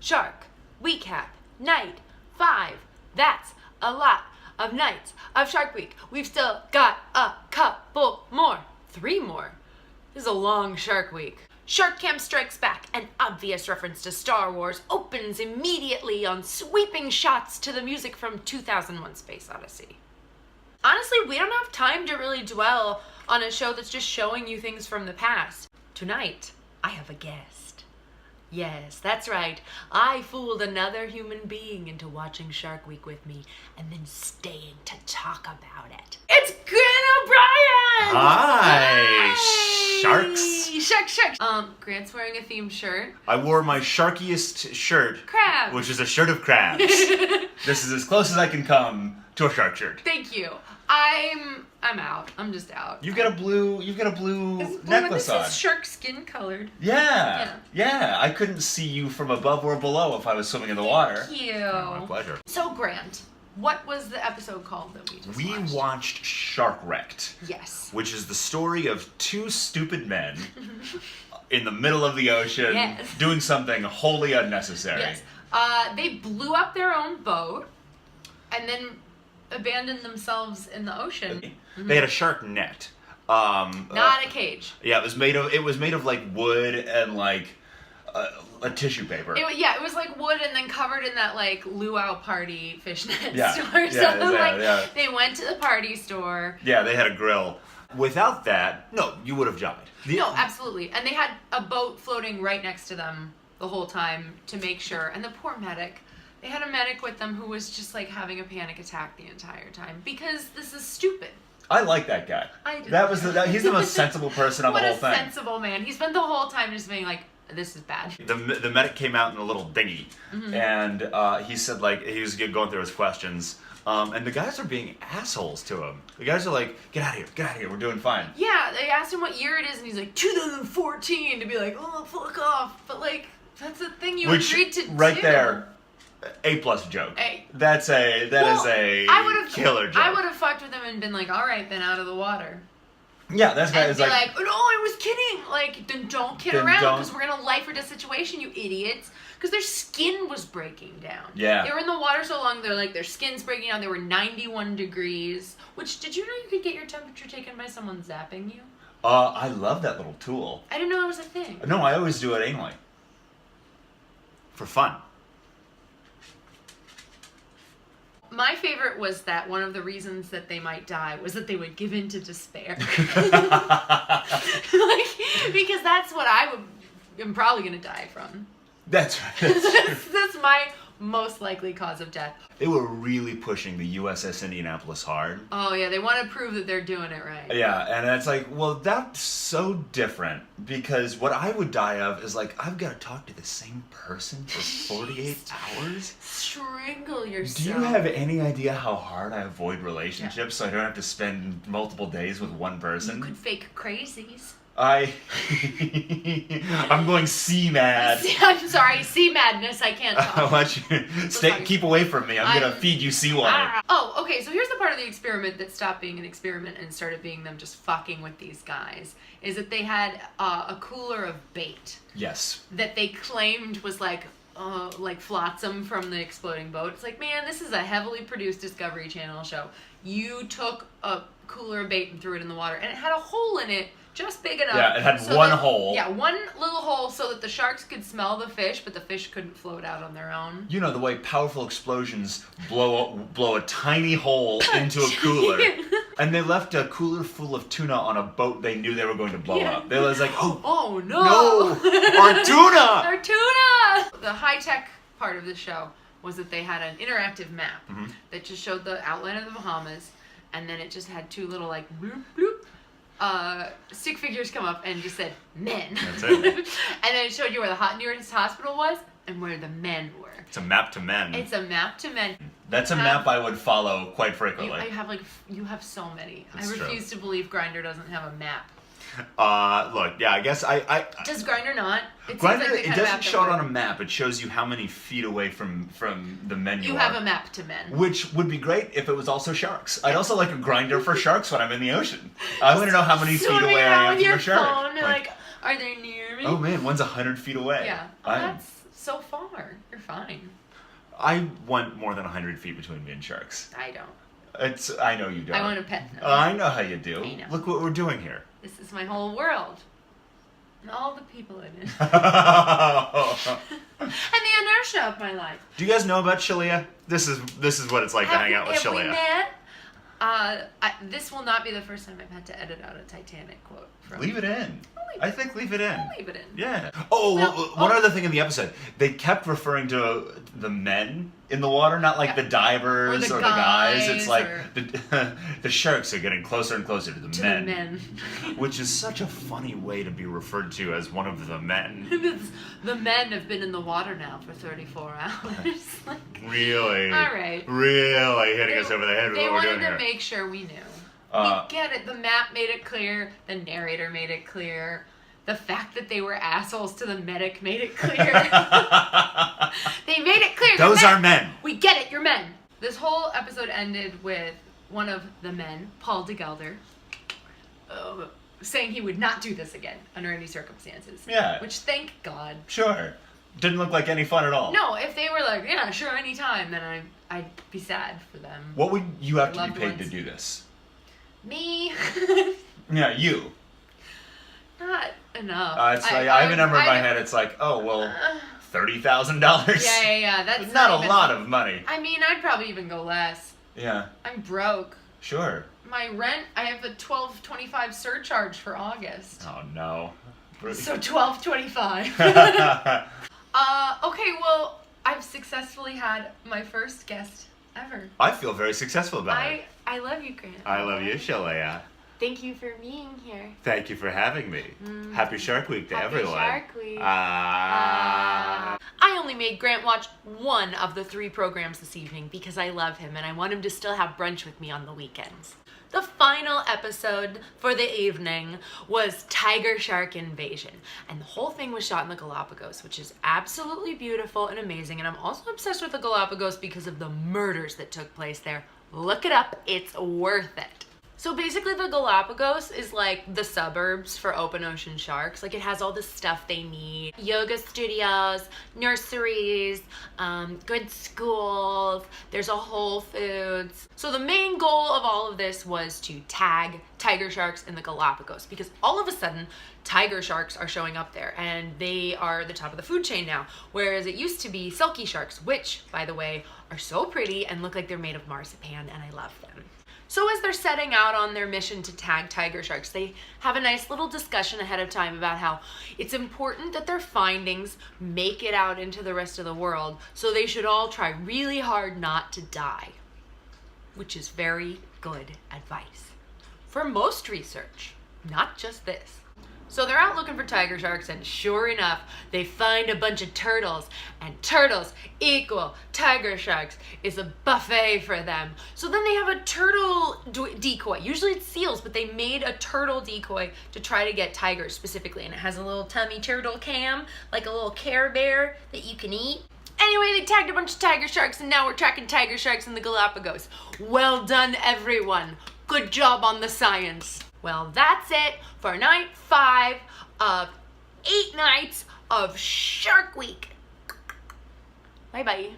Shark, Wecap, Night, 5. That's a lot of nights of Shark Week. We've still got a couple more. 3 more. This is a long Shark Week. Shark Camp Strikes Back, an obvious reference to Star Wars, opens immediately on sweeping shots to the music from 2001: Space Odyssey. Honestly, we don't have time to really dwell on a show that's just showing you things from the past. Tonight, I have a guest. Yes, that's right. I fooled another human being into watching Shark Week with me and then staying to talk about it. It's Grant O'Brien! Hi! Sharks. Sharks. Grant's wearing a themed shirt. I wore my sharkiest shirt. Crab. Which is a shirt of crabs. This is as close as I can come to a shark shirt. Thank you. I'm out. I'm just out. You've got a blue necklace on. This is shark skin colored. Yeah. I couldn't see you from above or below if I was swimming in the water. Thank you. Oh, my pleasure. So, Grant, what was the episode called that we just watched? We watched Shark Wrecked. Yes. Which is the story of 2 stupid men in the middle of the ocean doing something wholly unnecessary. Yes. They blew up their own boat and then abandoned themselves in the ocean. They had a shark net. Not a cage. Yeah, it was made of like wood and like a tissue paper. It was like wood and then covered in that like luau party fishnet store. They went to the party store. Yeah, they had a grill. Without that, no, you would have died. No, absolutely. And they had a boat floating right next to them the whole time to make sure. And the poor medic. They had a medic with them who was just like having a panic attack the entire time because this is stupid. I like that guy. I do. He's the most sensible person on the whole thing. What a sensible man. He spent the whole time just being like, this is bad. The medic came out in a little dinghy, and he said like he was going through his questions, and the guys are being assholes to him. The guys are like, get out of here, we're doing fine. Yeah, they asked him what year it is, and he's like 2014 to be like, oh fuck off. But like that's the thing you agreed to do. Right there. A+ joke. That is a killer joke. I would have fucked with him and been like, all right, then out of the water. Yeah, that's right. And be like, no, I was kidding. Like, then don't kid around because we're in a life or death situation, you idiots. Because their skin was breaking down. Yeah. They were in the water so long, they're like, their skin's breaking down. They were 91 degrees. Which, did you know you could get your temperature taken by someone zapping you? I love that little tool. I didn't know that was a thing. No, I always do it anyway. For fun. My favorite was that one of the reasons that they might die was that they would give in to despair. Because that's what am probably going to die from. That's right. That's my most likely cause of death. They were really pushing the USS Indianapolis hard. Oh yeah, they want to prove that they're doing it right. Yeah, and it's like, well, that's so different because what I would die of is like, I've got to talk to the same person for 48 hours? Strangle yourself. Do you have any idea how hard I avoid relationships so I don't have to spend multiple days with one person? You could fake crazies. I'm going sea mad. I'm sorry, sea madness. I can't talk. I want you keep away from me. I'm gonna feed you seawater. Oh, okay. So here's the part of the experiment that stopped being an experiment and started being them just fucking with these guys. Is that they had a cooler of bait. Yes. That they claimed was like flotsam from the exploding boat. It's like, man, this is a heavily produced Discovery Channel show. You took a cooler of bait and threw it in the water, and it had a hole in it. Just big enough. Yeah, it had one hole. Yeah, one little hole so that the sharks could smell the fish, but the fish couldn't float out on their own. You know, the way powerful explosions blow a tiny hole into a cooler. And they left a cooler full of tuna on a boat they knew they were going to blow up. They was like, oh no. No! Our tuna! Our tuna! The high-tech part of the show was that they had an interactive map that just showed the outline of the Bahamas, and then it just had 2 little like bloop bloop stick figures come up and just said men. That's it. And then it showed you where the nearest hospital was and where the men were. It's a map to men. It's a map to men. That's a map I would follow quite frequently. You have so many. That's I refuse to believe Grindr doesn't have a map. Look, yeah, I guess I Does Grindr not? Grindr, it doesn't show it on a map. It shows you how many feet away from the men you are. You have a map to men. Which would be great if it was also sharks. I'd also like a Grindr for sharks when I'm in the ocean. I want to know how many feet away I am from a shark. Phone, like, are they near me? Oh man, one's 100 feet away. Yeah, that's so far. You're fine. I want more than 100 feet between me and sharks. I don't. I know you don't. I want to pet them. I know how you do. I know. Look what we're doing here. This is my whole world. And all the people in it. Do And the inertia of my life. you guys know about Shalyah? This is what it's like to hang out with Have we Shalyah. met? This will not be the first time I've had to edit out a Titanic quote. Leave it in. I think leave it in. I'll leave it in. Yeah. One other thing in the episode. They kept referring to the men in the water, not like the divers or the guys. It's like the sharks are getting closer and closer to the men. Which is such a funny way to be referred to as one of the men. The men have been in the water now for 34 hours. Really? All right. Really hitting us over the head with what we're doing They here. wanted to make sure we knew. We get it. The map made it clear. The narrator made it clear. The fact that they were assholes to the medic made it clear. They made it clear. Those are men. We get it. You're men. This whole episode ended with one of the men, Paul DeGelder, saying he would not do this again under any circumstances. Yeah. Which, thank God. Sure. Didn't look like any fun at all. No, if they were like, yeah, sure, anytime, then I'd be sad for them. What would you have to be Loved paid ones. to do this? Me? Yeah, you. Not enough. I have a number in my head. It's like, $30,000. Yeah. That's not even, a lot of money. I mean, I'd probably even go less. Yeah. I'm broke. Sure. My rent, I have a $12.25 surcharge for August. Oh no. So $12.25. Okay, well, I've successfully had my first guest ever. I feel very successful about it. I love you, Grant. I love you, Shalyah. Thank you for being here. Thank you for having me. Happy Shark Week to everyone. Happy Shark Week. I only made Grant watch one of the 3 programs this evening because I love him and I want him to still have brunch with me on the weekends. The final episode for the evening was Tiger Shark Invasion. And the whole thing was shot in the Galapagos, which is absolutely beautiful and amazing. And I'm also obsessed with the Galapagos because of the murders that took place there. Look it up, it's worth it. So basically the Galapagos is like the suburbs for open ocean sharks. Like it has all the stuff they need. Yoga studios, nurseries, good schools, there's a Whole Foods. So the main goal of all of this was to tag tiger sharks in the Galapagos because all of a sudden tiger sharks are showing up there and they are the top of the food chain now. Whereas it used to be silky sharks, which by the way are so pretty and look like they're made of marzipan and I love them. So as they're setting out on their mission to tag tiger sharks, they have a nice little discussion ahead of time about how it's important that their findings make it out into the rest of the world, so they should all try really hard not to die, which is very good advice for most research, not just this. So they're out looking for tiger sharks and sure enough, they find a bunch of turtles and turtles equal tiger sharks is a buffet for them. So then they have a turtle decoy. Usually it's seals, but they made a turtle decoy to try to get tigers specifically. And it has a little tummy turtle cam, like a little Care Bear that you can eat. Anyway, they tagged a bunch of tiger sharks and now we're tracking tiger sharks in the Galapagos. Well done, everyone. Good job on the science. Well, that's it for night 5 of 8 nights of Shark Week. Bye-bye.